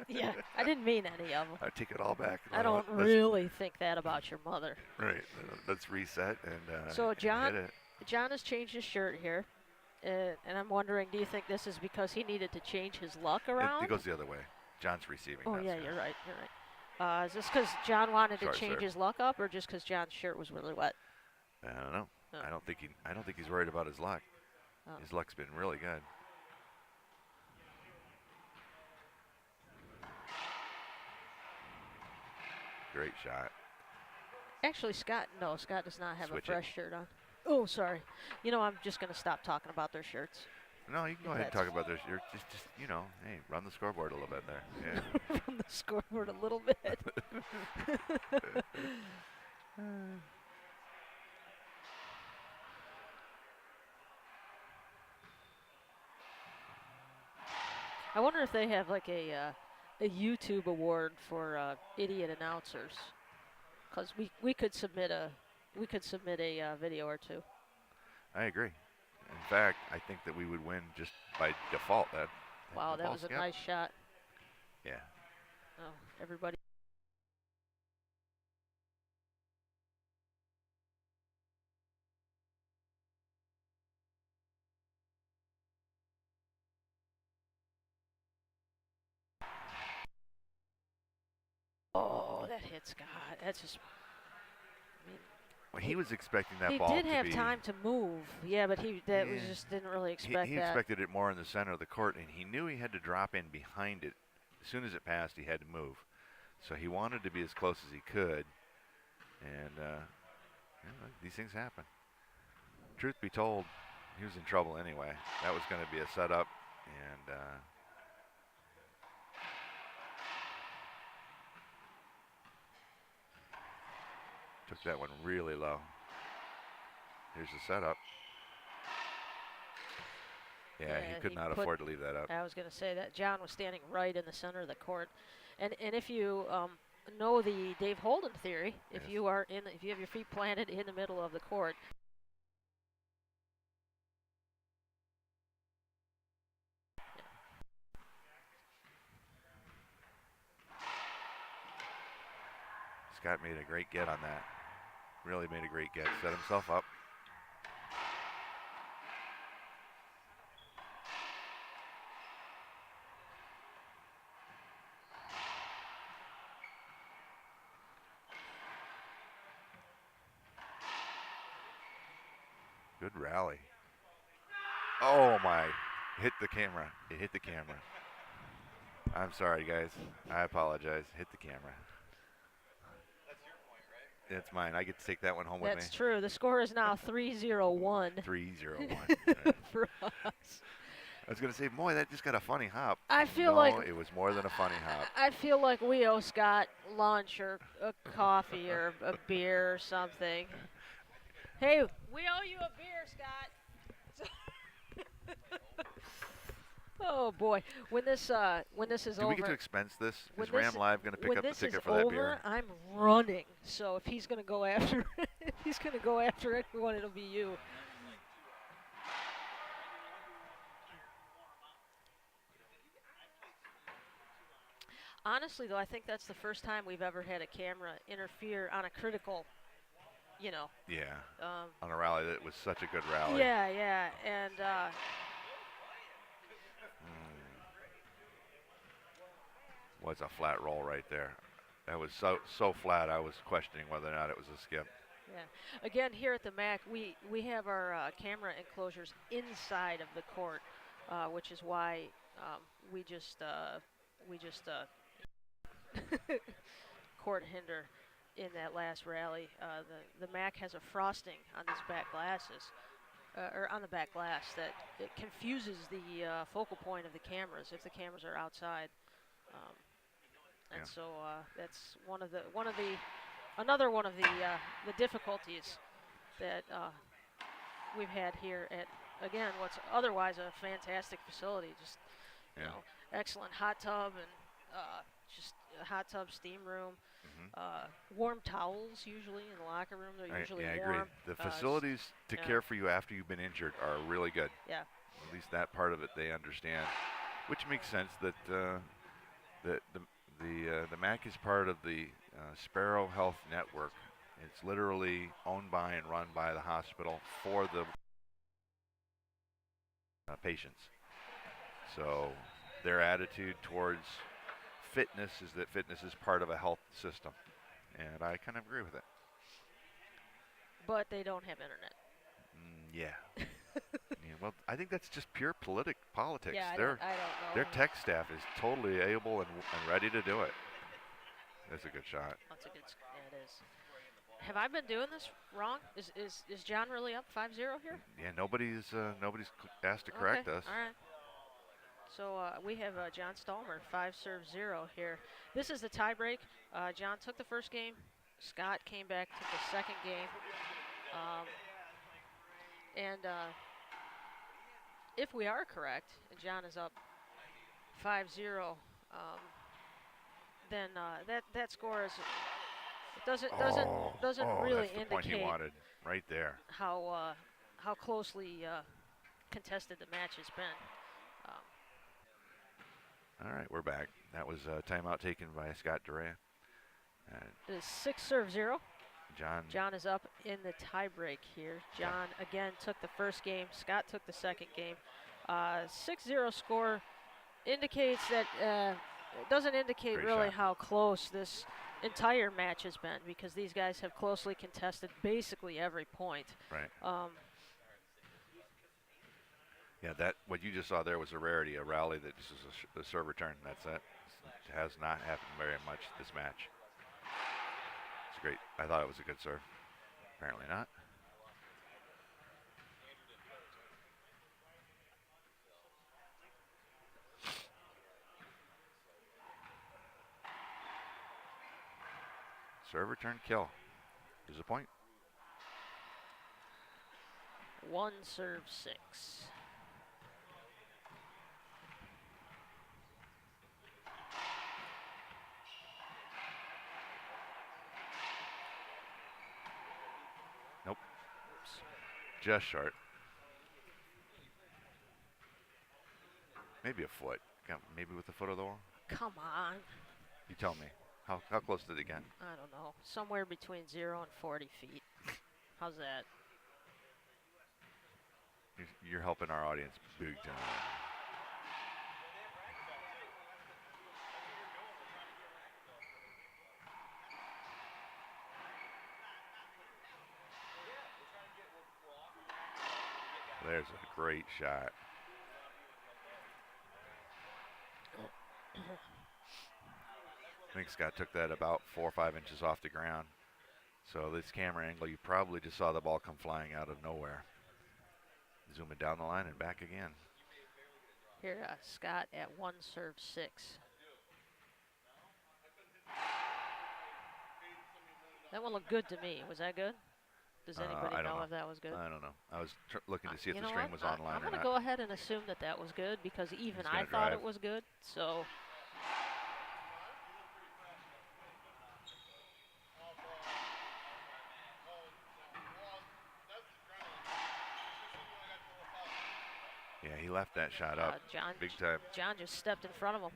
Yeah, I didn't mean any of them. I take it all back. I don't really think that about your mother. Right. Let's reset and so John hit it. John has changed his shirt here. And I'm wondering, do you think this is because he needed to change his luck around? It goes the other way. John's receiving. Oh, yeah, you're right. Is this because John wanted to change his luck up, or just because John's shirt was really wet? I don't know. Oh. I don't think he's worried about his luck. Oh. His luck's been really good. Great shot. Actually, Scott does not have a fresh shirt on. Oh, sorry. You know, I'm just going to stop talking about their shirts. No, you can go ahead and talk about their shirts. Just hey, run the scoreboard a little bit there. Yeah. Run the scoreboard a little bit. I wonder if they have like a YouTube award for idiot announcers, because we could submit a video or two. I agree. In fact, I think that we would win just by default. Wow, that was a nice shot. Yeah. Oh, everybody. Oh, that hit Scott. That's just. Well, he was expecting that ball. He did have time to move. Yeah, but just didn't really expect that. He expected it more in the center of the court, and he knew he had to drop in behind it. As soon as it passed, he had to move. So he wanted to be as close as he could. And these things happen. Truth be told, he was in trouble anyway. That was going to be a setup, and Took that one really low. Here's the setup. Yeah, he could not afford to leave that up. I was going to say that John was standing right in the center of the court, and if you know the Dave Holden theory, if Yes. you are if you have your feet planted in the middle of the court. Scott made a great get on that. Really made a great get. Set himself up. Good rally. Oh my. Hit the camera. It hit the camera. I'm sorry, guys. I apologize. Hit the camera. It's mine. I get to take that one home with me. That's true. The score is now 3-0-1. 3-0-1. For us. I was going to say, boy, that just got a funny hop. I feel no, like it was more than a funny hop. I feel like we owe Scott lunch or a coffee or a beer or something. Hey, we owe you a beer, Scott. Oh boy, when this is Do over. we get to expense this? Is Ram Live going to pick up the ticket for over, that beer? I'm running. So if he's going to go after, if he's going to go after everyone, it'll be you. Honestly, though, I think that's the first time we've ever had a camera interfere on a critical, Yeah. On a rally that was such a good rally. Yeah, and. Was a flat roll right there. That was so flat. I was questioning whether or not it was a skip. Yeah. Again, here at the MAC, we have our camera enclosures inside of the court, which is why we just court hinder in that last rally. The MAC has a frosting on these back glasses, or on the back glass, that it confuses the focal point of the cameras if the cameras are outside. And so that's another one of the difficulties that we've had here at, again, what's otherwise a fantastic facility. Just you know, excellent hot tub and just a hot tub, steam room, warm towels usually in the locker room. They're usually warm. I agree. The facilities to care for you after you've been injured are really good. Yeah. At least that part of it they understand, which makes sense. That the MAC is part of the Sparrow Health Network. It's literally owned by and run by the hospital for the patients. So their attitude towards fitness is that fitness is part of a health system, and I kind of agree with it. But they don't have internet. Yeah. Well, I think that's just pure politics. Yeah, I don't know. Their tech staff is totally able and ready to do it. That's a good shot. That's a good. Yeah, it is. Have I been doing this wrong? Is John really up 5-0 here? Yeah, nobody's asked to correct us. All right. So we have John Stallmer, 5-0 here. This is the tiebreak. John took the first game. Scott came back, took the second game. And if we are correct, and John is up 5-0, then that score is doesn't really that's the indicate point he wanted right there. How closely contested the match has been. All right, we're back. That was a timeout taken by Scott Duryea. It is 6-0. John is up in the tiebreak here. John again took the first game. Scott took the second game. 6-0 score indicates that it doesn't indicate Great really shot. how close this entire match has been, because these guys have closely contested basically every point. Right. Yeah, that what you just saw there was a rarity, a rally that just was a serve return. That's it. It has not happened very much this match. It's great. I thought it was a good serve. Apparently not. Serve return kill. There's a point. 1-serve-6. Nope. Oops. Just short. Maybe a foot. Maybe with the foot of the wall. Come on. You tell me. How close did it get? I don't know. Somewhere between 0 and 40 feet. How's that? You're helping our audience big time. There's a great shot. I think Scott took that about 4 or 5 inches off the ground. So this camera angle, you probably just saw the ball come flying out of nowhere. Zooming down the line and back again. Here, Scott at 1-serve-6. That one looked good to me. Was that good? Does anybody know if that was good? I don't know. I was looking to see if You the know string what? was online I'm or going to not. go ahead and assume that that was good because even I thought drive. it was good. So. Yeah, he left that shot up big time. John just stepped in front of him.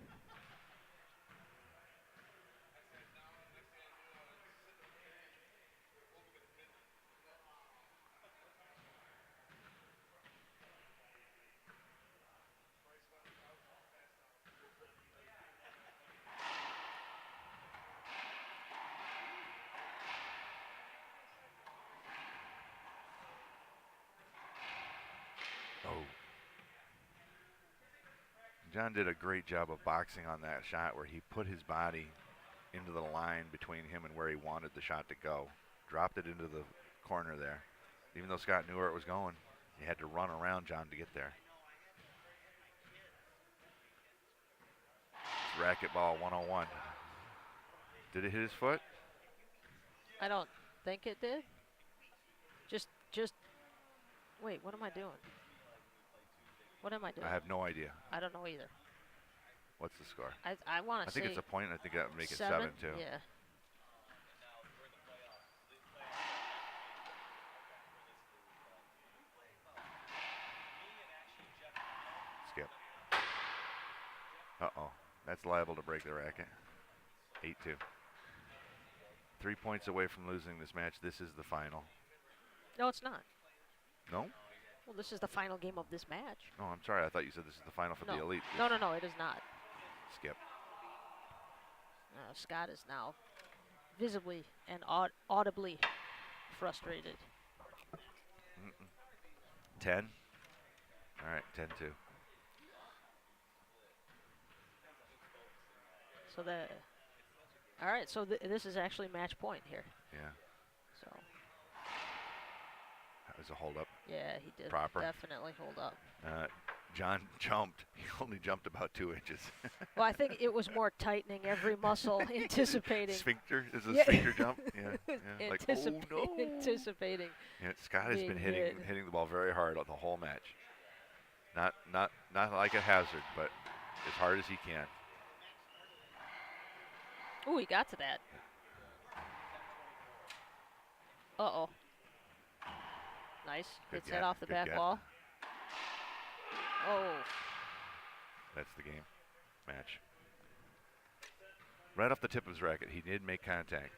Oh. John did a great job of boxing on that shot where he put his body into the line between him and where he wanted the shot to go. Dropped it into the corner there. Even though Scott knew where it was going, he had to run around John to get there. It's racquetball 101. Did it hit his foot? I don't think it did. Just wait, what am I doing? What am I doing? I have no idea. I don't know either. What's the score? I want to say I think it's a point. I think that would make it 7 too. Yeah. Skip. Uh-oh. That's liable to break the racket. 8-2. 3 points away from losing this match. This is the final. No, it's not. No? Well, this is the final game of this match. Oh, I'm sorry. I thought you said this is the final for the Elite. No, it is not. Skip. Scott is now visibly and audibly frustrated. 10. All right, 10-2. So all right. So this is actually match point here. Yeah. So. That was a hold up. Yeah, he did. Proper. Definitely hold up. John jumped. He only jumped about 2 inches. Well, I think it was more tightening every muscle, anticipating. Sphincter? Is a sphincter jump? Yeah. Like, oh no. Anticipating. Yeah, Scott has been hitting the ball very hard the whole match. Not like a hazard, but as hard as he can. Ooh, he got to that. Uh-oh. Nice. Hits that off the back wall. Oh. That's the game. Match. Right off the tip of his racket, he did make contact.